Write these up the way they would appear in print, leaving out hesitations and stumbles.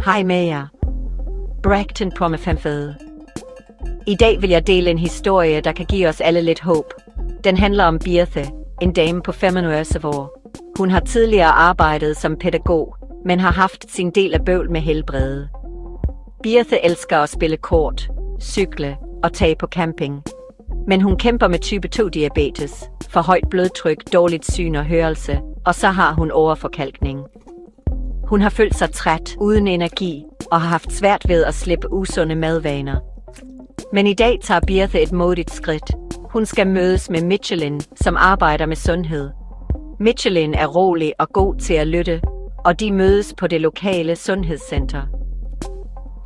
Hej med jer. Bragton på med femfede. I dag vil jeg dele en historie, der kan give os alle lidt håb. Den handler om Birthe, en dame på 95 år. Hun har tidligere arbejdet som pædagog, men har haft sin del af bøvl med helbredet. Birthe elsker at spille kort, cykle og tage på camping. Men hun kæmper med type 2-diabetes, for højt blodtryk, dårligt syn og hørelse, og så har hun overforkalkning. Hun har følt sig træt, uden energi, og har haft svært ved at slippe usunde madvaner. Men i dag tager Birthe et modigt skridt. Hun skal mødes med Michelin, som arbejder med sundhed. Michelin er rolig og god til at lytte, og de mødes på det lokale sundhedscenter.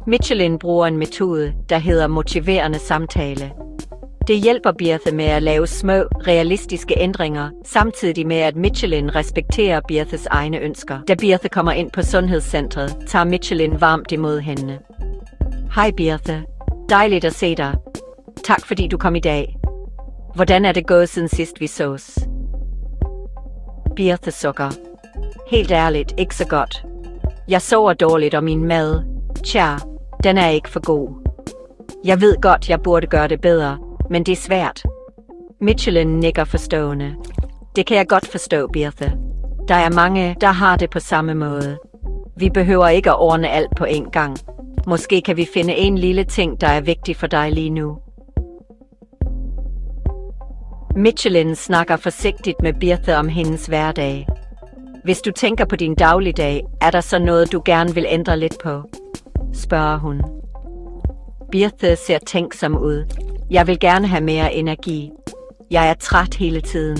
Michelin bruger en metode, der hedder motiverende samtale. Det hjælper Birthe med at lave små, realistiske ændringer, samtidig med at Michelin respekterer Birthes egne ønsker. Da Birthe kommer ind på sundhedscentret, tager Michelin varmt imod hende. Hej Birthe. Dejligt at se dig. Tak fordi du kom i dag. Hvordan er det gået siden sidst vi sås? Birthe sukker. Helt ærligt, ikke så godt. Jeg sover dårligt, og min mad, den er ikke for god. Jeg ved godt, jeg burde gøre det bedre, men det er svært. Michelin nikker forstående. Det kan jeg godt forstå, Birthe. Der er mange, der har det på samme måde. Vi behøver ikke at ordne alt på en gang. Måske kan vi finde en lille ting, der er vigtig for dig lige nu. Michelin snakker forsigtigt med Birthe om hendes hverdag. Hvis du tænker på din dagligdag, er der så noget, du gerne vil ændre lidt på? Spørger hun. Birthe ser tænksom ud. Jeg vil gerne have mere energi. Jeg er træt hele tiden.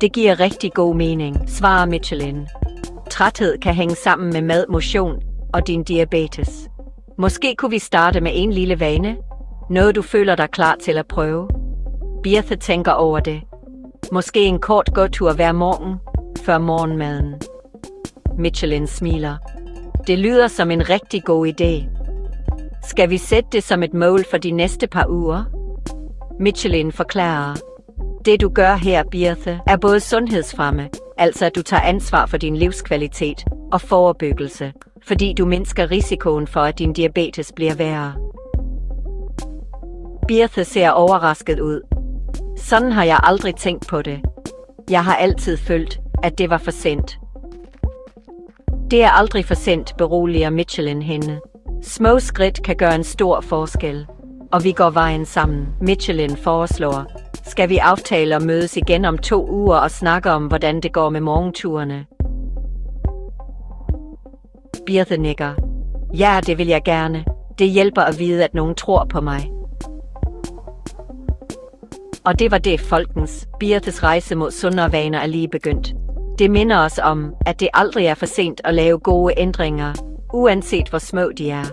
Det giver rigtig god mening, svarer Michelin. Træthed kan hænge sammen med mad, motion og din diabetes. Måske kunne vi starte med en lille vane. Noget du føler dig klar til at prøve. Birthe tænker over det. Måske en kort gåtur hver morgen, før morgenmaden. Michelin smiler. Det lyder som en rigtig god idé. Skal vi sætte det som et mål for de næste par uger? Michelin forklarer. Det du gør her, Birthe, er både sundhedsfremme, altså at du tager ansvar for din livskvalitet, og forebyggelse, fordi du mindsker risikoen for, at din diabetes bliver værre. Birthe ser overrasket ud. Sådan har jeg aldrig tænkt på det. Jeg har altid følt, at det var for sent. Det er aldrig for sent, beroliger Michelin hende. Små skridt kan gøre en stor forskel, og vi går vejen sammen. Michelin foreslår, skal vi aftale at mødes igen om 2 uger og snakke om, hvordan det går med morgenturene? Birthe nikker. Ja, det vil jeg gerne. Det hjælper at vide, at nogen tror på mig. Og det var det, folkens. Birthes rejse mod sundere vaner er lige begyndt. Det minder os om, at det aldrig er for sent at lave gode ændringer, uanset hvor små de er.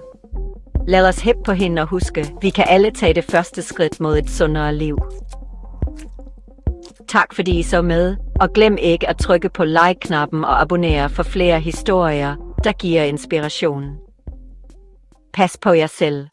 Lad os hæppe på hende og huske, vi kan alle tage det første skridt mod et sundere liv. Tak fordi I så med, og glem ikke at trykke på like-knappen og abonnere for flere historier, der giver inspiration. Pas på jer selv.